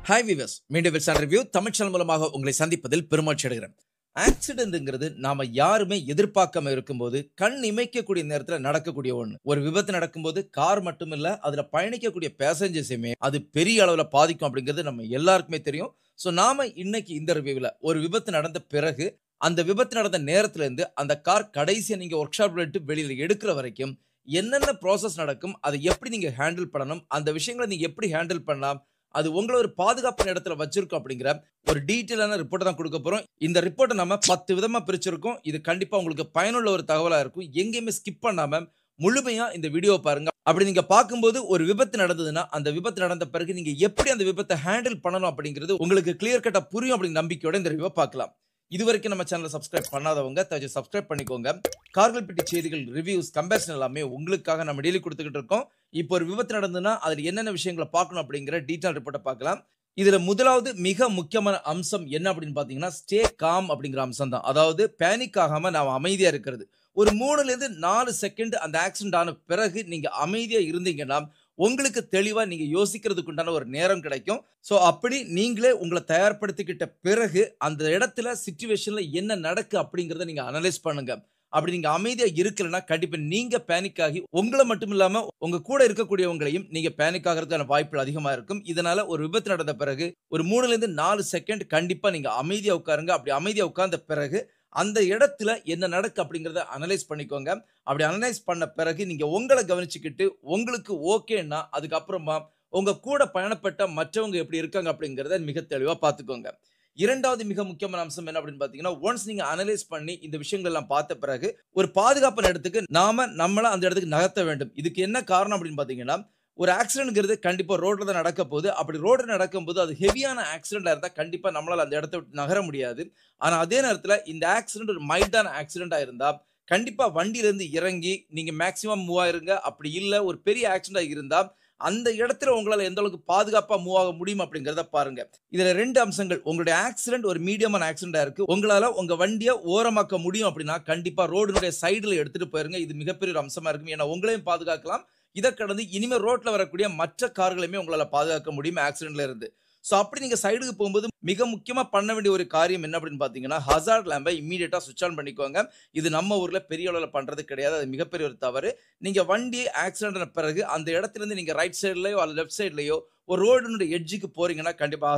Hi viewers, மீண்டும் Wilson review Tamil channel மூலமாக உங்களை சந்திப்பதில் பெருமகிழ்ச்சி அடைகிறேன். ஆக்சிடென்ட்ங்கிறது நாம யாருமே எதிர்பார்க்காம இருக்கும்போது கண் இமைக்கக்கூடிய நேரத்தில் நடக்கக்கூடிய ஒன்று. ஒரு விபத்து நடக்கும்போது கார் மட்டும் இல்ல, அதுல பயணிக்கக்கூடிய பேசஞ்சர்ஸையுமே அது பெரிய அளவில் பாதிக்கும் அப்படிங்கிறது நம்ம எல்லாருக்குமே தெரியும். ஸோ நாம இன்னைக்கு இந்த ரிவ்யூவில் ஒரு விபத்து நடந்த பிறகு அந்த விபத்து நடந்த நேரத்துல இருந்து அந்த கார் கடைசியா நீங்க ஒர்க் ஷாப்ல விட்டு வெளியில எடுக்கிற வரைக்கும் என்னென்ன ப்ராசஸ் நடக்கும், அதை எப்படி நீங்க ஹேண்டில் பண்ணணும், அந்த விஷயங்களை நீங்க எப்படி ஹேண்டில் பண்ணலாம், அது உங்களை ஒரு பாதுகாப்பான இடத்துல வச்சிருக்கோம் அப்படிங்கிற ஒரு டீட்டெயிலான ரிப்போர்ட் தான் கொடுக்க போறோம். இந்த ரிப்போர்ட்டை நம்ம 10 விதமா பிரிச்சிருக்கோம். இது கண்டிப்பா உங்களுக்கு பயனுள்ள ஒரு தகவலா இருக்கும். எங்கேயுமே ஸ்கிப் பண்ணாம முழுமையா இந்த வீடியோ பாருங்க. அப்படி நீங்க பார்க்கும்போது ஒரு விபத்து நடந்ததுன்னா அந்த விபத்து நடந்த பிறகு நீங்க எப்படி அந்த விபத்தை ஹேண்டில் பண்ணணும் அப்படிங்கிறது உங்களுக்கு கிளியர் கட்டா புரியும் அப்படிங்கிற நம்பிக்கையோட இந்த ரிவ்யூ பார்க்கலாம். இதுவரைக்கும் நம்ம சேனலை சப்ஸ்கிரைப் பண்ணாதவங்க தயவு சப்ஸ்கிரைப் பண்ணிக்கோங்க. கார்கள் பெட்டி செய்திகள், ரிவ்யூஸ், கம்பேரிசன் எல்லாமே உங்களுக்காக நம்ம டெய்லி கொடுத்துக்கிட்டு இருக்கோம். இப்போ ஒரு விபத்து நடந்ததுன்னா அதில் என்னென்ன விஷயங்களை பார்க்கணும் அப்படிங்கிற டீட்டெயில் ரிப்போர்ட்டை பார்க்கலாம். இதுல முதலாவது மிக முக்கியமான அம்சம் என்ன அப்படின்னு பாத்தீங்கன்னா ஸ்டே காம் அப்படிங்கிற அம்சம் தான். அதாவது பேனிக் ஆகாம நாம அமைதியா இருக்கிறது. ஒரு 3ல இருந்து 4 செகண்ட் அந்த ஆக்சிடென்ட் ஆன பிறகு நீங்க அமைதியா இருந்தீங்கன்னா உங்களுக்கு தெளிவா நீங்க யோசிக்கிறதுக்கு உண்டான ஒரு நேரம் கிடைக்கும். சோ அப்படி நீங்களே உங்களை தயார்படுத்திக்கிட்ட பிறகு அந்த இடத்துல சிச்சுவேஷன்ல என்ன நடக்கு அப்படிங்கறத நீங்க அனலைஸ் பண்ணுங்க. அப்படி நீங்க அமைதியா இருக்கலன்னா கண்டிப்பா நீங்க பேனிக் ஆகி உங்களை மட்டும் இல்லாம உங்க கூட இருக்கக்கூடியவங்களையும் நீங்க பேனிக் ஆகிறதுக்கான வாய்ப்புகள் அதிகமா இருக்கும். இதனால ஒரு விபத்து நடந்த பிறகு ஒரு 3ல இருந்து 4 செகண்ட் கண்டிப்பா நீங்க அமைதியா உட்காருங்க. அப்படி அமைதியா உட்கார்ந்த பிறகு அந்த இடத்துல என்ன நடக்கு அப்படிங்கறத அனலைஸ் பண்ணிக்கோங்க. அப்படி அனலைஸ் பண்ண பிறகு நீங்க உங்களை கவனிச்சுக்கிட்டு உங்களுக்கு ஓகேன்னா அதுக்கப்புறமா உங்க கூட பயணப்பட்ட மற்றவங்க எப்படி இருக்காங்க அப்படிங்கறத மிக தெளிவா பார்த்துக்கோங்க. இரண்டாவது மிக முக்கியமான அம்சம் என்ன அப்படின்னு பாத்தீங்கன்னா, ஒன்ஸ் நீங்க அனலைஸ் பண்ணி இந்த விஷயங்கள் எல்லாம் பார்த்த பிறகு ஒரு பாதுகாப்பான இடத்துக்கு நம்மள அந்த இடத்துக்கு நகர்த்த வேண்டும். இதுக்கு என்ன காரணம் அப்படின்னு பாத்தீங்கன்னா, ஒரு ஆக்சிடென்ட்ங்கிறது கண்டிப்பா ரோட்ல தான் நடக்க போகுது. அப்படி ரோட்ல நடக்கும்போது அது ஹெவியான ஆக்சிடென்டா இருந்தா கண்டிப்பா நம்மளால அந்த இடத்தை விட்டு நகர முடியாது. ஆனா அதே நேரத்துல இந்த ஆக்சிடென்ட் ஒரு மைல்டான ஆக்சிடென்டா இருந்தா கண்டிப்பா வண்டியில இருந்து இறங்கி நீங்க மேக்ஸிமம் மூவ் ஆயிருங்க. அப்படி இல்ல ஒரு பெரிய ஆக்சிடென்டா இருந்தா அந்த இடத்துல உங்களால எந்த அளவுக்கு பாதுகாப்பா மூவ் ஆக முடியும் அப்படிங்கறத பாருங்க. இதுல 2 அம்சங்கள். உங்களுடைய ஆக்சிடென்ட் ஒரு மீடியமான ஆக்சிடென்டா இருக்கு. உங்களால உங்க வண்டியை ஓரமாக்க முடியும் அப்படின்னா கண்டிப்பா ரோடுனுடைய சைடுல எடுத்துட்டு போயிருங்க. இது மிகப்பெரிய ஒரு அம்சமா இருக்கும். ஏன்னா உங்களையும் பாதுகாக்கலாம். இதை கடந்து இனிமே ரோட்ல வரக்கூடிய மற்ற கார்களையுமே உங்களால பாதுகாக்க முடியும் ஆக்சிடென்ட்ல இருந்து. சோ அப்படி நீங்க சைடுக்கு போகும்போது மிக முக்கியமா பண்ண வேண்டிய ஒரு காரியம் என்ன அப்படின்னு பாத்தீங்கன்னா, ஹசார்ட் லேம்பை இம்மீடியட்டா சுவிட்ச் ஆன் பண்ணிக்கோங்க. இது நம்ம ஊர்ல பெரிய அளவுல பண்றது கிடையாது. அது மிகப்பெரிய ஒரு தவறு. நீங்க வண்டி ஆக்சிடென்ட் ஆன பிறகு அந்த இடத்துல இருந்து நீங்க ரைட் சைடுலயோ அல்லது லெஃப்ட் சைடுலயோ ஒரு ரோடுனுடைய எட்ஜுக்கு போறீங்கன்னா கண்டிப்பா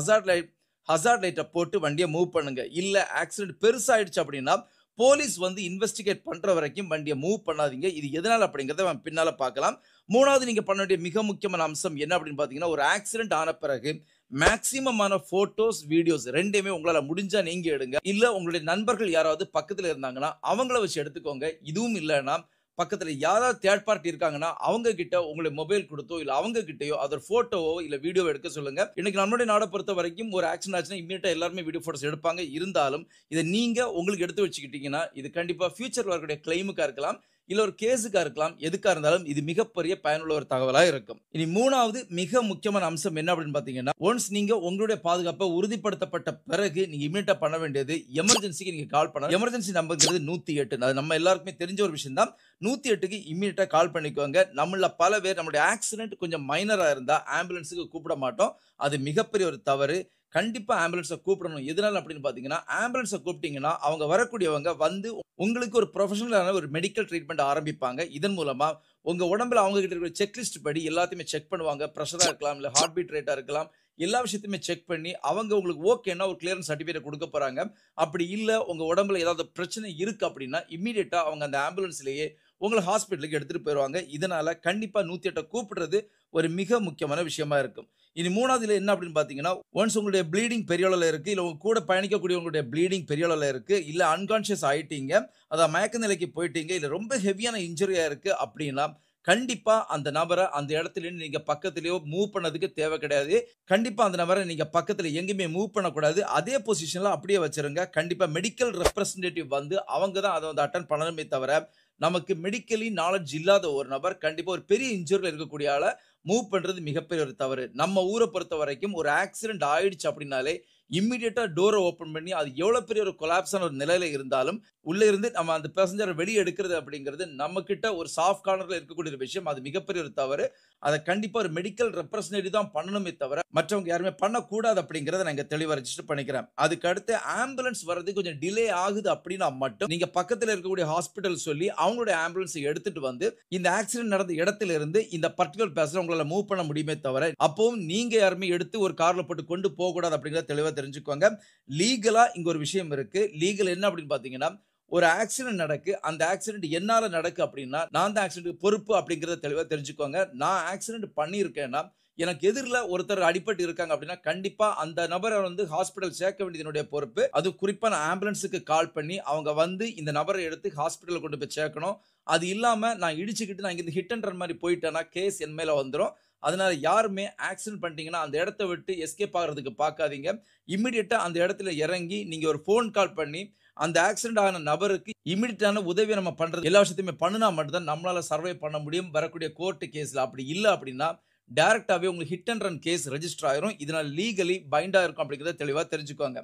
ஹசார்ட் லைட்டை போட்டு வண்டியை மூவ் பண்ணுங்க. இல்ல ஆக்சிடென்ட் பெருசாயிடுச்சு அப்படின்னா போலீஸ் வந்து இன்வெஸ்டிகேட் பண்ற வரைக்கும் வண்டியை மூவ் பண்ணாதீங்க. இது எதனால அப்படிங்கறத நம்ம பின்னால பார்க்கலாம். மூணாவது நீங்க பண்ண வேண்டிய மிக முக்கியமான அம்சம் என்ன அப்படின்னு பாத்தீங்கன்னா, ஒரு ஆக்சிடென்ட் ஆன பிறகு மேக்ஸிமமான போட்டோஸ், வீடியோஸ் ரெண்டையுமே உங்களால முடிஞ்சா நீங்க எடுங்க. இல்ல உங்களுடைய நண்பர்கள் யாராவது பக்கத்துல இருந்தாங்கன்னா அவங்கள வச்சு எடுத்துக்கோங்க. இதுவும் இல்லைன்னா பக்கத்துல யாராவது தேர்ட் பார்ட்டி இருக்காங்கன்னா அவங்க கிட்ட உங்களுடைய மொபைல் கொடுத்தோ இல்ல அவங்க கிட்டயோ அதோட போட்டோவோ இல்ல வீடியோவோ எடுக்க சொல்லுங்க. இன்னைக்கு நம்மளுடைய நாடை பொறுத்த வரைக்கும் ஒரு ஆக்சிடென்ட் ஆச்சுன்னா இம்மீடியட்டா எல்லாருமே வீடியோ போட்டோஸ் எடுப்பாங்க. இருந்தாலும் இதை நீங்க உங்களுக்கு எடுத்து வச்சுக்கிட்டீங்கன்னா இது கண்டிப்பா ஃபியூச்சர் வரக்கூடிய கிளைமுக்கா இருக்கலாம், இல்ல ஒரு கேஸுக்கா இருக்கலாம். எதுக்கா இருந்தாலும் இது மிகப்பெரிய பயனுள்ள ஒரு தகவலா இருக்கும். இனி மூணாவது மிக முக்கியமான அம்சம் என்ன அப்படின்னு பாத்தீங்கன்னா, ஒன்ஸ் நீங்க உங்களுடைய பாதுகாப்பை உறுதிப்படுத்தப்பட்ட பிறகு நீங்க இமீடியட்டா பண்ண வேண்டியது எமர்ஜென்சிக்கு நீங்க கால் பண்ணணும். எமர்ஜென்சி நம்பர்ங்கிறது 108. அது நம்ம எல்லாருக்குமே தெரிஞ்ச ஒரு விஷயம் தான். 108க்கு இமீடியட்டா கால் பண்ணிக்கோங்க. நம்மள பல பேர் நம்மளுடைய ஆக்சிடென்ட் கொஞ்சம் மைனரா இருந்தா ஆம்புலன்ஸுக்கு கூப்பிட மாட்டோம். அது மிகப்பெரிய ஒரு தவறு. கண்டிப்பா ஆம்புலன்ஸை கூப்பிடணும். எதனால அப்படின்னு பாத்தீங்கன்னா, ஆம்புலன்ஸை கூப்பிட்டீங்கன்னா அவங்க வரக்கூடியவங்க வந்து உங்களுக்கு ஒரு ப்ரொஃபஷனலான ஒரு மெடிக்கல் ட்ரீட்மெண்ட் ஆரம்பிப்பாங்க. இதன் மூலமா உங்க உடம்புல அவங்க கிட்ட இருக்கிற செக்லிஸ்ட் படி எல்லாத்தையுமே செக் பண்ணுவாங்க. பிரஷரா இருக்கலாம், இல்ல ஹார்ட் பீட் ரேட்டா இருக்கலாம். எல்லா விஷயத்தையுமே செக் பண்ணி அவங்க உங்களுக்கு ஓகேன்னா ஒரு கிளியரன்ஸ் சர்டிபிகேட் கொடுக்க போறாங்க. அப்படி இல்ல உங்க உடம்புல ஏதாவது பிரச்சனை இருக்கு அப்படின்னா இம்மீடியட்டா அவங்க அந்த ஆம்புலன்ஸ்லயே உங்களை ஹாஸ்பிட்டலுக்கு எடுத்துட்டு போயிருவாங்க. இதனால கண்டிப்பா 108 கூப்பிடுறது ஒரு மிக முக்கியமான விஷயமா இருக்கும். இனி மூணாவதுல என்ன அப்படின்னு பாத்தீங்கன்னா, ஒன்ஸ் உங்களுடைய ப்ளீடிங் பெரிய அளவுல இருக்கு, இல்ல உங்க கூட பயணிக்கக்கூடிய உங்களுடைய ப்ளீடிங் பெரிய அளவுல இருக்கு, இல்ல அன்கான்ஷியஸ் ஆயிட்டீங்க, அதான் மயக்க நிலைக்கு போயிட்டீங்க, இல்ல ரொம்ப ஹெவியான இன்ஜுரியா இருக்கு அப்படின்னா கண்டிப்பா அந்த நபரை அந்த இடத்துல இருந்து நீங்க பக்கத்திலேயோ மூவ் பண்ணதுக்கு தேவை கிடையாது. கண்டிப்பா அந்த நபரை நீங்க பக்கத்துல எங்கேயுமே மூவ் பண்ணக்கூடாது. அதே பொசிஷன்ல அப்படியே வச்சிருங்க. கண்டிப்பா மெடிக்கல் ரெப்ரசன்டேட்டிவ் வந்து அவங்க தான் அதை வந்து அட்டன் பண்ணணுமே தவிர நமக்கு மெடிக்கலி நாலேஜ் இல்லாத ஒரு நபர் கண்டிப்பா ஒரு பெரிய இன்ஜுரியில் இருக்கக்கூடிய ஆளை மூவ் பண்றது மிகப்பெரிய ஒரு தவறு. நம்ம ஊரை பொறுத்த வரைக்கும் ஒரு ஆக்சிடென்ட் ஆயிடுச்சு அப்படின்னாலே இம்மிடியேட்டா டோரை ஓப்பன் பண்ணி அது எவ்வளவு பெரிய ஒரு கொலாப்ஸான ஒரு நிலையில இருந்தாலும் உள்ள இருந்து நம்ம அந்த பேசஞ்சரை வெளியே எடுக்கிறது அப்படிங்கிறது நம்ம கிட்ட ஒரு சாஃப்ட் கார்னர்ல இருக்கக்கூடிய ஒரு விஷயம். அது மிகப்பெரிய ஒரு தவறு. அதை கண்டிப்பா ஒரு மெடிக்கல் ரெப்ரசன்டேட்டிவ் தான் பண்ணணுமே தவிர மற்றவங்க யாருமே பண்ணக்கூடாது அப்படிங்கிறத நான் இங்க தெளிவா ரெஜிஸ்டர் பண்ணிக்கிறேன். அதுக்கு அடுத்து ஆம்புலன்ஸ் வர்றது கொஞ்சம் டிலே ஆகுது அப்படின்னா மட்டும் நீங்க பக்கத்துல இருக்கக்கூடிய ஹாஸ்பிட்டல் சொல்லி அவங்களுடைய ஆம்புலன்ஸ் எடுத்துட்டு வந்து இந்த ஆக்சிடென்ட் நடந்த இடத்துல இருந்து இந்த பர்டிகுலர் பேசஞ்சர் உங்களால மூவ் பண்ண முடியுமே தவிர அப்பவும் நீங்க யாருமே எடுத்து ஒரு கார்ல போட்டு கொண்டு போக கூடாது அப்படிங்கறத தெளிவா தெரிஞ்சுக்கோங்க. லீகலா இங்க ஒரு விஷயம் இருக்கு. லீகல் என்ன அப்படின்னு பாத்தீங்கன்னா, ஒரு ஆக்சிடென்ட் நடக்கு, அந்த ஆக்சிடென்ட் என்னால நடக்கு அப்படின்னா நான் தான் ஆக்சிடென்ட் பொறுப்பு அப்படிங்கறத தெளிவா தெரிஞ்சுக்கோங்க. நான் ஆக்சிடென்ட் பண்ணியிருக்கேன்னா எனக்கு எதிரில ஒருத்தர் அடிபட்டு இருக்காங்க அப்படின்னா கண்டிப்பா அந்த நபரை வந்து ஹாஸ்பிடல் சேர்க்க வேண்டியது என்னுடைய பொறுப்பு. அது குறிப்பா நான் ஆம்புலன்ஸுக்கு கால் பண்ணி அவங்க வந்து இந்த நபரை எடுத்து ஹாஸ்பிடல்ல கொண்டு போய் சேர்க்கணும். அது இல்லாம நான் இடிச்சுக்கிட்டு நான் இங்க ஹிட் அண்ட் ரன் மாதிரி போயிட்டேன்னா கேஸ் என் மேல வந்துரும். அதனால யாருமே ஆக்சிடென்ட் பண்ணிட்டீங்கன்னா அந்த இடத்த விட்டு எஸ்கேப் ஆகிறதுக்கு பார்க்காதீங்க. இமிடியேட்டா அந்த இடத்துல இறங்கி நீங்க ஒரு ஃபோன் கால் பண்ணி அந்த ஆக்சிடென்ட் ஆன நபருக்கு இமிடியேட்டான உதவியை நம்ம பண்றது எல்லா விஷயத்தையுமே பண்ணினா மட்டும் தான் நம்மளால சர்வை பண்ண முடியும் வரக்கூடிய கோர்ட் கேஸ்ல. அப்படி இல்ல அப்படின்னா டைரக்டாவே உங்களுக்கு hit and run case register ஆயிரும். இதனால லீகலி பைண்டா இருக்கும் அப்படிங்கறத தெளிவா தெரிஞ்சுக்கோங்க.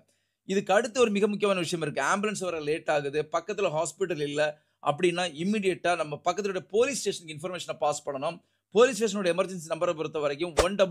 இதுக்கு அடுத்து ஒரு மிக முக்கியமான விஷயம் இருக்கு. ஆம்புலன்ஸ் வர லேட் ஆகுது, பக்கத்துல ஹாஸ்பிடல் இல்ல அப்படின்னா இமிடியேட்டா நம்ம பக்கத்துல போலீஸ் ஸ்டேஷனுக்கு இன்ஃபர்மேஷனை பாஸ் பண்ணணும். போலீஸ் ஸ்டேஷனோட எமர்ஜென்சி நம்பரை பொறுத்த வரைக்கும் 100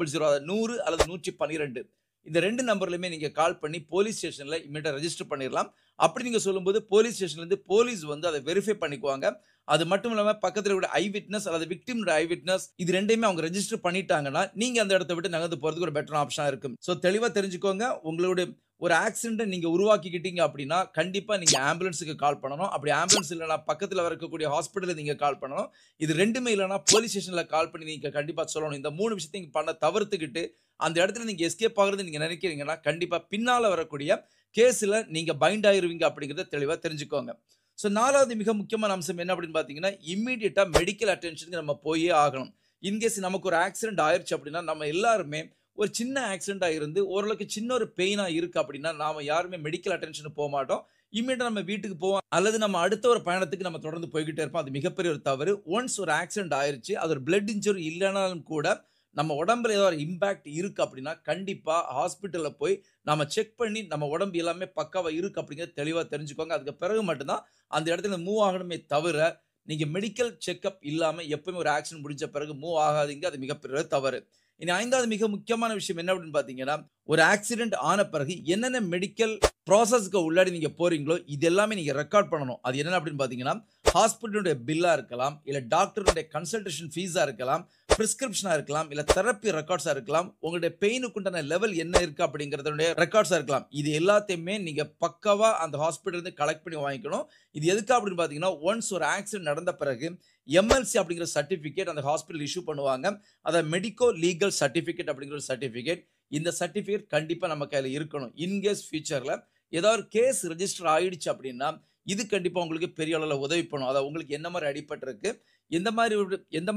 100 அல்லது 112 இந்த 2 நம்பர்லயுமே நீங்க கால் பண்ணி போலீஸ் ஸ்டேஷன்ல இமிடியேட்டா ரெஜிஸ்டர் பண்ணிடலாம். அப்படி நீங்க சொல்லும்போது போலீஸ் ஸ்டேஷன்ல இருந்து போலீஸ் வந்து அதை வெரிஃபை பண்ணிக்குவாங்க. அது மட்டும் இல்லாம பக்கத்துல கூட ஐ விட்னஸ் அல்லது விக்டிம் ஐ விட்னஸ் இது ரெண்டையுமே அவங்க ரெஜிஸ்டர் பண்ணிட்டாங்கன்னா நீங்க அந்த இடத்தை விட்டு நகர்ந்து போறதுக்கு ஒரு பெட்டர் ஆப்ஷனா இருக்கும். சோ தெளிவா தெரிஞ்சுக்கோங்க. உங்களுடைய ஒரு ஆக்சிடென்ட் நீங்க உருவாக்கிக்கிட்டீங்க அப்படின்னா கண்டிப்பா நீங்க ஆம்புலன்ஸுக்கு கால் பண்ணணும். அப்படி ஆம்புலன்ஸ் இல்லைன்னா பக்கத்துல இருக்கக்கூடிய ஹாஸ்பிட்டல் நீங்க கால் பண்ணணும். இது ரெண்டுமே இல்லைன்னா போலீஸ் ஸ்டேஷன்ல கால் பண்ணி நீங்க கண்டிப்பா சொல்லணும். இந்த 3 விஷயத்தையும் நீங்க பண்ண தவிர்த்துக்கிட்டு அந்த இடத்துல நீங்க எஸ்கேப் ஆகுறது நீங்க நினைக்கிறீங்கன்னா கண்டிப்பா பின்னால வரக்கூடிய கேஸ்ல நீங்க பைண்ட் ஆயிருவீங்க அப்படிங்கறத தெளிவா தெரிஞ்சுக்கோங்க. சோ 4வது மிக முக்கியமான அம்சம் என்ன அப்படின்னு பாத்தீங்கன்னா இமிடியேட்டா மெடிக்கல் அட்டென்ஷனுக்கு நம்ம போயே ஆகணும். இன்கேஸ் நமக்கு ஒரு ஆக்சிடென்ட் ஆயிருச்சு அப்படின்னா நம்ம எல்லாருமே ஒரு சின்ன ஆக்சிடென்டா இருந்து ஓரளவுக்கு சின்ன ஒரு பெயினா இருக்கு அப்படின்னா நாம யாருமே மெடிக்கல் அட்டென்ஷன் போக மாட்டோம். இமிடியேட்டா நம்ம வீட்டுக்கு போவோம் அல்லது நம்ம அடுத்த ஒரு பயணத்துக்கு நம்ம தொடர்ந்து போய்கிட்டே இருப்போம். அது மிகப்பெரிய ஒரு தவறு. ஒன்ஸ் ஒரு ஆக்சிடென்ட் ஆயிருச்சு அது ஒரு பிளட் இன்ஜுரி இல்லைனாலும் கூட நம்ம உடம்புல ஏதோ ஒரு இம்பாக்ட் இருக்கு அப்படின்னா கண்டிப்பா ஹாஸ்பிட்டல்ல போய் நம்ம செக் பண்ணி நம்ம உடம்பு எல்லாமே பக்காவா இருக்கு அப்படிங்கறத தெளிவா தெரிஞ்சுக்கோங்க. அதுக்கு பிறகு மட்டும்தான் அந்த இடத்துல மூவ் ஆகணுமே தவிர நீங்க மெடிக்கல் செக்அப் இல்லாம எப்பவுமே ஒரு ஆக்சிடென்ட் முடிஞ்ச பிறகு மூவ் ஆகாதீங்க. அது மிகப்பெரிய தவறு. இனி 5வது மிக முக்கியமான விஷயம் என்ன அப்படின்னு பாத்தீங்கன்னா ஒரு ஆக்சிடென்ட் ஆன பிறகு என்னென்ன மெடிக்கல் ப்ராசஸ்க்கு உள்ளாடி நீங்க போறீங்களோ இது எல்லாமே நீங்க ரெக்கார்ட் பண்ணணும். அது என்ன அப்படின்னு பாத்தீங்கன்னா ஹாஸ்பிட்டலுடைய பில்லா இருக்கலாம், இல்ல டாக்டருடைய கன்சல்டேஷன் ஃபீஸா இருக்கலாம், பிரிஸ்கிரிப்ஷனா இருக்கலாம், இல்ல தெரப்பி ரெக்கார்ட்ஸா இருக்கலாம், உங்களுடைய பெயினுக்கு உண்டான லெவல் என்ன இருக்கு அப்படிங்கறதுடைய ரெக்கார்ட்ஸா இருக்கலாம். இது எல்லாத்தையுமே நீங்க பக்காவா அந்த ஹாஸ்பிட்டல் இருந்து கலெக்ட் பண்ணி வாங்கிக்கணும். இது எதுக்கு அப்படின்னு பாத்தீங்கன்னா ஒன்ஸ் ஒரு ஆக்சிடென்ட் நடந்த பிறகு எம்எல்சி அப்படிங்கிற சர்டிபிகேட் அந்த ஹாஸ்பிட்டல் இஷ்யூ பண்ணுவாங்க. அத மெடிக்கோ லீகல் சர்டிபிகேட் அப்படிங்கிற ஒரு சர்டிபிகேட். இந்த சர்டிபிகேட் கண்டிப்பா நம்ம கையில இருக்கணும். இன்கேஸ் ஃபியூச்சர்ல ஏதாவது கேஸ் ரெஜிஸ்டர் ஆயிடுச்சு அப்படின்னா இது கண்டிப்பா உங்களுக்கு பெரிய அளவுல உதவி பண்ணும். அதாவது உங்களுக்கு என்ன மாதிரி அடிபட்டிருக்கு, எந்த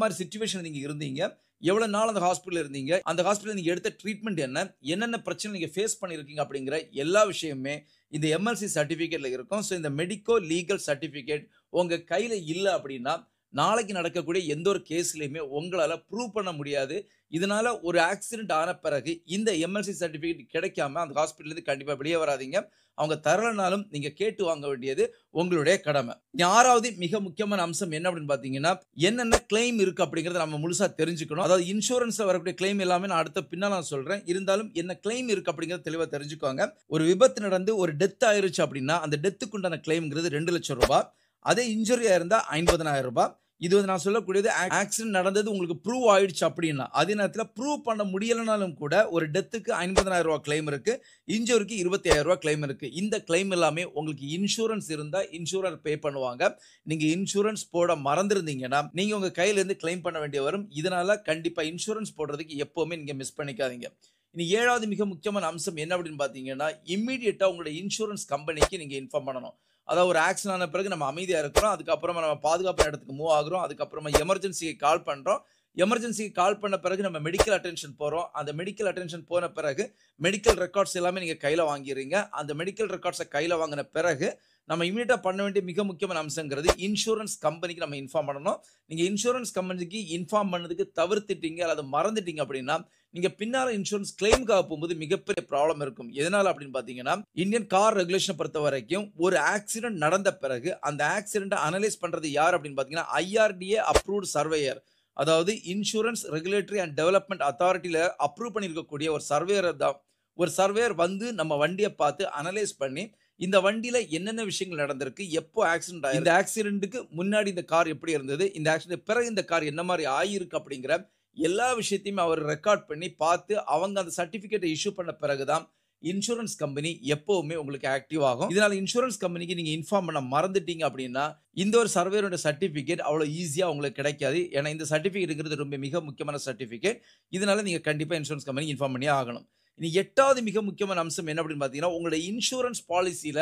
மாதிரி சிச்சுவேஷன் நீங்க இருந்தீங்க, எவ்வளவு நாள் அந்த ஹாஸ்பிட்டல் இருந்தீங்க, அந்த ஹாஸ்பிட்டல் நீங்க எடுத்த ட்ரீட்மெண்ட் என்ன, என்னென்ன பிரச்சனை நீங்க ஃபேஸ் பண்ணிருக்கீங்க அப்படிங்கிற எல்லா விஷயமுமே இந்த எம்எல்சி சர்டிபிகேட்ல இருக்கும். ஸோ இந்த மெடிக்கோ லீகல் சர்டிபிகேட் உங்க கையில இல்ல அப்படின்னா நாளைக்கு நடக்கக்கூடிய எந்த ஒரு கேஸ்லயுமே உங்களால ப்ரூவ் பண்ண முடியாது. இதனால ஒரு ஆக்சிடென்ட் ஆன பிறகு இந்த எம்எல்சி சர்டிபிகேட் கிடைக்காம அந்த ஹாஸ்பிட்டல் இருந்து கண்டிப்பா வெளியே வராதீங்க. அவங்க தரலனாலும் நீங்க கேட்டு வாங்க வேண்டியது உங்களுடைய கடமை. 6வது மிக முக்கியமான அம்சம் என்ன அப்படின்னு பாத்தீங்கன்னா என்னென்ன கிளைம் இருக்கு அப்படிங்கறத நம்ம முழுசா தெரிஞ்சுக்கணும். அதாவது இன்சூரன்ஸ்ல வரக்கூடிய கிளைம் எல்லாமே நான் அடுத்த பின்னால நான் சொல்றேன். இருந்தாலும் என்ன கிளைம் இருக்கு அப்படிங்கறத தெளிவா தெரிஞ்சுக்கோங்க. ஒரு விபத்து நடந்து ஒரு டெத் ஆயிருச்சு அப்படின்னா அந்த டெத்துக்கு உண்டான கிளைம்ங்கிறது 2 லட்சம் ரூபாய். அதே இன்ஜுரியா இருந்தா 50,000 ரூபாய். இது வந்து நான் சொல்லக்கூடியது ஆக்சிடென்ட் நடந்தது உங்களுக்கு ப்ரூவ் ஆயிடுச்சு அப்படின்னா அதே நேரத்தில் ப்ரூவ் பண்ண முடியலனாலும் கூட ஒரு டெத்துக்கு 50,000 ரூபாய் கிளைம் இருக்கு, இன்ஜூரிக்கு 25,000 ரூபாய் கிளைம் இருக்கு. இந்த கிளைம் எல்லாமே உங்களுக்கு இன்சூரன்ஸ் இருந்தா இன்சூரர் பே பண்ணுவாங்க. நீங்க இன்சூரன்ஸ் போட மறந்துருந்தீங்கன்னா நீங்க உங்க கையில இருந்து கிளைம் பண்ண வேண்டிய வரும். இதனால கண்டிப்பா இன்சூரன்ஸ் போடுறதுக்கு எப்பவுமே நீங்க மிஸ் பண்ணிக்காதீங்க. இனி 7வது மிக முக்கியமான அம்சம் என்ன அப்படின்னு பாத்தீங்கன்னா இம்மீடியட்டா உங்களுடைய இன்சூரன்ஸ் கம்பெனிக்கு நீங்க இன்ஃபார்ம் பண்ணணும். அதாவது ஒரு ஆக்சிடென்ட் ஆன பிறகு நம்ம அமைதியா இருக்கிறோம், அதுக்கப்புறமா நம்ம பாதுகாப்பான இடத்துக்கு மூவ் ஆகுறோம், அதுக்கப்புறமா எமர்ஜென்சிக்கு கால் பண்றோம். எமர்ஜென்சிக்கு கால் பண்ண பிறகு நம்ம மெடிக்கல் அட்டென்ஷன் போறோம். அந்த மெடிக்கல் அட்டென்ஷன் போன பிறகு மெடிக்கல் ரெக்கார்ட்ஸ் எல்லாமே நீங்க கையில வாங்கிடுறீங்க. அந்த மெடிக்கல் ரெக்கார்ட்ஸை கையில வாங்கின பிறகு நம்ம இமிடியேட்டா பண்ண வேண்டிய மிக முக்கியமான அம்சங்கிறது இன்சூரன்ஸ் கம்பெனிக்கு நம்ம இன்ஃபார்ம் பண்ணணும். நீங்க இன்சூரன்ஸ் கம்பெனிக்கு இன்ஃபார்ம் பண்ணதுக்கு தவிர்த்துட்டீங்க அல்லது மறந்துட்டீங்க அப்படின்னா, நீங்க பின்னால இன்சூரன்ஸ் கிளைம்க்காக போகும்போது மிகப்பெரிய ப்ராப்ளம் இருக்கும். எதனால அப்படின்னு பார்த்தீங்கன்னா, இந்தியன் கார் ரெகுலேஷன பொறுத்தவரைக்கும் ஒரு ஆக்சிடென்ட் நடந்த பிறகு அந்த ஆக்சிடென்ட்ட அனலைஸ் பண்றது யார் அப்படின்னு பார்த்தீங்கன்னா, ஐஆர்டிஏ அப்ரூவ்ட் சர்வேயர். அதாவது இன்சூரன்ஸ் ரெகுலேட்டரி அண்ட் டெவலப்மென்ட் அத்தாரிட்டில அப்ரூவ் பண்ணியிருக்கக்கூடிய ஒரு சர்வேயர் தான். ஒரு சர்வேயர் வந்து நம்ம வண்டிய பார்த்து அனலைஸ் பண்ணி, இந்த வண்டியில என்னென்ன விஷயங்கள் நடந்திருக்கு, எப்போ ஆக்சிடென்ட் ஆயிருக்கு, இந்த ஆக்சிடென்ட்க்கு முன்னாடி இந்த கார் எப்படி இருந்தது, இந்த ஆக்சிடென்ட் பிறகு இந்த கார் என்ன மாரி ஆயிருக்கு அப்படிங்கிற எல்லா விஷயத்தையுமே அவர் ரெக்கார்ட் பண்ணி பார்த்து, அவங்க அந்த சர்டிபிகேட்ட இஷ்யூ பண்ண பிறகு தான் இன்சூரன்ஸ் கம்பெனி எப்பவுமே உங்களுக்கு ஆக்டிவ் ஆகும். இதனால இன்சூரன்ஸ் கம்பெனிக்கு நீங்க இன்ஃபார்ம் பண்ண மறந்துட்டீங்க அப்படின்னா, இந்த ஒரு சர்வேயரோட சர்டிபிகேட் அவ்வளோ ஈஸியா உங்களுக்கு கிடைக்காது. ஏன்னா இந்த சர்டிபிகேட்ங்கிறது ரொம்ப மிக முக்கியமான சர்டிபிகேட். இதனால நீங்க கண்டிப்பா இன்சூரன்ஸ் கம்பெனிக்கு இன்ஃபார்ம் பண்ணியே ஆகணும். இனி 8வது மிக முக்கியமான அம்சம் என்ன அப்படின்னு பார்த்தீங்கன்னா, உங்களுடைய இன்சூரன்ஸ் பாலிசியில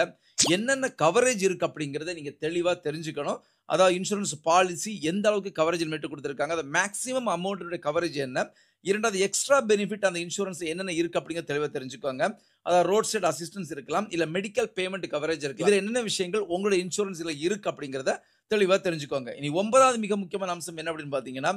என்னென்ன கவரேஜ் இருக்கு அப்படிங்கிறத நீங்க தெளிவா தெரிஞ்சுக்கணும். அதாவது இன்சூரன்ஸ் பாலிசி எந்த அளவுக்கு கவரேஜ் லிமிட் குடுத்திருக்காங்க. அது மேக்ஸிமம் அமௌண்ட்டோட கவரேஜ் என்ன? 2வது எக்ஸ்ட்ரா பெனிஃபிட் அந்த இன்சூரன்ஸ் என்னென்ன இருக்கு அப்படிங்கிறத தெளிவா தெரிஞ்சுக்கோங்க. அதாவது ரோட் சைட் அசிஸ்டன்ஸ் இருக்கலாம். இல்ல மெடிக்கல் பேமெண்ட் கவரேஜ் இருக்கலாம். இதுல என்னென்ன விஷயங்கள் உங்களுடைய இன்சூரன்ஸ்ல இருக்கு அப்படிங்கிறத தெளிவா தெரிஞ்சுக்கோங்க. இனி 9வது மிக முக்கியமான அம்சம் என்ன அப்படின்னு பார்த்தீங்கன்னா,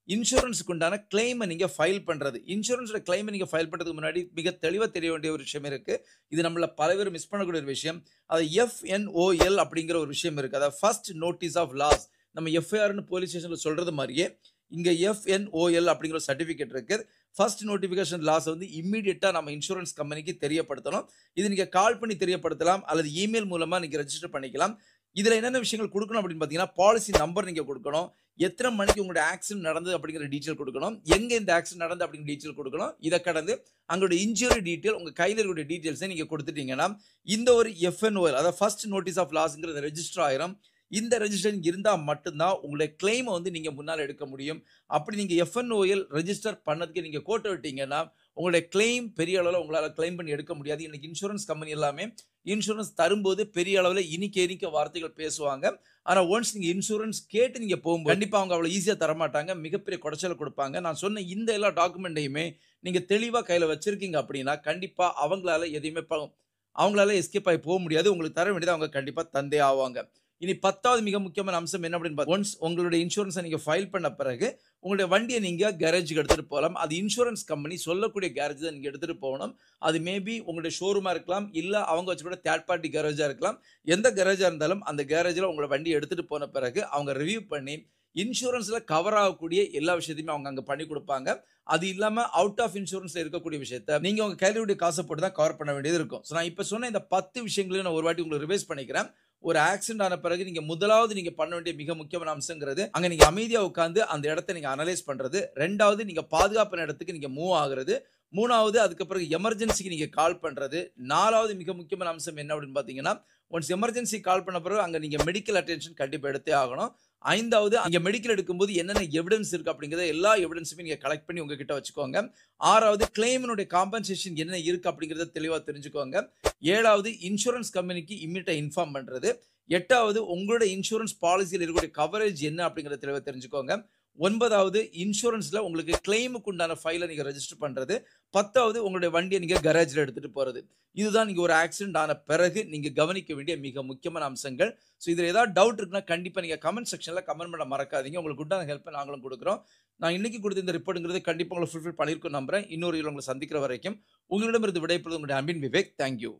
இன்சூரன்ஸ்க்கு உண்டான கிளைம நீங்க ஃபைல் பண்றது. இன்சூரன்ஸோட கிளைம நீங்க ஃபைல் பண்றதுக்கு முன்னாடி மிக தெளிவா தெரிய வேண்டிய ஒரு விஷயம் இருக்கு. இது நம்மள பல பேர் மிஸ் பண்ணக்கூடிய ஒரு விஷயம். அது எஃப்என்ஓஎல் அப்படிங்கிற ஒரு விஷயம் இருக்கு. அதாவது ஃபர்ஸ்ட் நோட்டீஸ் ஆஃப் லாஸ். நம்ம எஃப்ஐஆர்ன்னு போலீஸ் ஸ்டேஷன்ல சொல்றது மாரியே, இங்க எஃப்என்ஓஎல் அப்படிங்கிற ஒரு சர்டிபிகேட் இருக்கு. ஃபர்ஸ்ட் நோட்டிஃபிகேஷன் லாஸ் வந்து இமிடியேட்டா நம்ம இன்சூரன்ஸ் கம்பெனிக்கு தெரியப்படுத்தணும். இது நீங்க கால் பண்ணி தெரியப்படுத்தலாம் அல்லது இமெயில் மூலமா நீங்க ரெஜிஸ்டர் பண்ணிக்கலாம். இதுல என்னென்ன விஷயங்கள் குடுக்கணும் அப்படின்னு பார்த்தீங்கன்னா, பாலிசி நம்பர் நீங்க குடுக்கணும். எத்தன மணிக்கு உங்களுடைய ஆக்சிடென்ட் நடந்தது அப்படிங்கிற டீட்டெயில் குடுக்கணும். எங்க இந்த ஆக்சிடென்ட் நடந்தது அப்படிங்கிற டீட்டெயில் குடுக்கணும். இத கடந்து அங்களுடைய இன்ஜூரி டீட்டெயில் உங்க கையில இருக்கக்கூடிய டீட்டெயில்ஸை நீங்க குடுத்துட்டீங்கன்னா, இந்த ஒரு எஃப்என்ஓஎல் அதாவது ஃபர்ஸ்ட் நோட்டீஸ் ஆஃப் லாஸ்ங்கிறது ரெஜிஸ்டர் ஆயிரும். இந்த ரெஜிஸ்ட்ரேஷன் இருந்தா மட்டும் தான் உங்களுடைய கிளைம வந்து நீங்க முன்னால எடுக்க முடியும். அப்படி நீங்க எஃப்என்ஓஎல் ரெஜிஸ்டர் பண்ணதுக்கு நீங்க கோட்ட விட்டீங்கன்னா, உங்களுடைய கிளைம் பெரிய அளவுல உங்களால கிளைம் பண்ணி எடுக்க முடியாது. இன்னைக்கு இன்சூரன்ஸ் கம்பெனி எல்லாமே இன்சூரன்ஸ் தரும்போது பெரிய அளவுல இனிக்க இனிக்க வார்த்தைகள் பேசுவாங்க. ஆனா ஒன்ஸ் நீங்க இன்சூரன்ஸ் கேட்டு நீங்க போகும்போது கண்டிப்பா அவங்க அவ்வளவு ஈஸியா தரமாட்டாங்க. மிகப்பெரிய குடைச்சல குடுப்பாங்க. நான் சொன்ன இந்த எல்லா டாக்குமெண்ட்டையுமே நீங்க தெளிவா கையில வச்சிருக்கீங்க அப்படின்னா, கண்டிப்பா அவங்களால எதையுமே அவங்களால எஸ்கேப் ஆகி போ முடியாது. உங்களுக்கு தர வேண்டியத அவங்க கண்டிப்பா தந்தே ஆவாங்க. இனி 10வது மிக முக்கியமான அம்சம் என்ன அப்படின்னு ஒன்ஸ் உங்களுடைய இன்சூரன்ஸ நீங்க ஃபைல் பண்ண பிறகு, உங்களுடைய வண்டிய நீங்க கேரேஜ்க்கு எடுத்துட்டு போலாம். அது இன்சூரன்ஸ் கம்பெனி சொல்லக்கூடிய கேரேஜ் தான் நீங்க எடுத்துட்டு போகணும். அது மேபி உங்களுடைய ஷோரூமா இருக்கலாம். இல்ல அவங்க வச்சுக்கூட தேர்ட் பார்ட்டி கேரேஜா இருக்கலாம். எந்த கேரேஜா இருந்தாலும் அந்த கேரேஜ்ல உங்களோட வண்டிய எடுத்துட்டு போன பிறகு, அவங்க ரிவ்யூ பண்ணி இன்சூரன்ஸ்ல கவர் ஆகக்கூடிய எல்லா விஷயத்தையுமே அவங்க அங்க பண்ணி குடுப்பாங்க. அது இல்லாம அவுட் ஆஃப் இன்சூரன்ஸ்ல இருக்கக்கூடிய விஷயத்த நீங்க உங்க கையில இருக்கக்கூடிய காச போட்டு தான் கவர் பண்ண வேண்டியது இருக்கும். சோ நான் இப்ப சொன்ன இந்த 10 விஷயங்களையும் நான் ஒரு வாட்டி உங்களுக்கு ரிவைஸ் பண்ணிக்கிறேன். ஒரு ஆக்சிடென்ட் ஆன பிறகு நீங்க முதலாவது நீங்க பண்ண வேண்டிய மிக முக்கியமான அம்சங்கிறது, அங்க நீங்க அமைதியா உட்கார்ந்து அந்த இடத்த நீங்க அனலைஸ் பண்றது. 2வது நீங்க பாதுகாப்பான இடத்துக்கு நீங்க மூவ் ஆகுறது. 3வது அதுக்கு பிறகு எமர்ஜென்சிக்கு நீங்க கால் பண்றது. 4வது மிக முக்கியமான அம்சம் என்ன அப்படின்னு பார்த்தீங்கன்னா, ஒன்ஸ் எமர்ஜென்சி கால் பண்ண பிறகு அங்க நீங்க மெடிக்கல் அட்டென்ஷன் கண்டிப்பா எடுத்தே ஆகணும். 5வது அங்க மெடிக்கல் எடுக்கும்போது என்னென்ன எவிடன்ஸ் இருக்கு அப்படிங்கிறத எல்லா எவிடன்ஸுமே நீங்க கலெக்ட் பண்ணி உங்ககிட்ட வச்சுக்கோங்க. 6வது கிளைமினுடைய காம்பன்சேஷன் என்ன இருக்கு அப்படிங்கிறத தெளிவா தெரிஞ்சுக்கோங்க. 7வது இன்சூரன்ஸ் கம்பெனிக்கு இமிடியேட்டா இன்ஃபார்ம் பண்றது. 8வது உங்களுடைய இன்சூரன்ஸ் பாலிசியில் இருக்கக்கூடிய கவரேஜ் என்ன அப்படிங்கிறத தெளிவா தெரிஞ்சுக்கோங்க. 9வது இன்சூரன்ஸ்ல உங்களுக்கு கிளைமுக்கு உண்டான ஃபைல நீங்க ரெஜிஸ்டர் பண்றது. 10வது உங்களுடைய வண்டிய நீங்க கேரேஜ்ல எடுத்துட்டு போறது. இதுதான் நீங்க ஒரு ஆக்சிடென்ட் ஆன பிறகு நீங்க கவனிக்க வேண்டிய மிக முக்கியமான அம்சங்கள். சோ இதுல ஏதாவது டவுட் இருக்குன்னா கண்டிப்பா நீங்க கமெண்ட் செக்ஷன்ல கமெண்ட் பண்ண மறக்காதீங்க. உங்களுக்கு உண்டான ஹெல்ப் நாங்களும் குடுக்குறோம். நான் இன்னைக்கு குடுத்த இந்த ரிப்போர்ட்ங்கிறது கண்டிப்பா உங்களை ஃபுல்ஃபில் பண்ணியிருக்கும் நம்புறேன். இன்னொரு வீடியோல உங்களை சந்திக்கிற வரைக்கும் உங்களிடமிருந்து விடைபெறுவது உங்களுடைய அன்பின் விவேக். Thank you.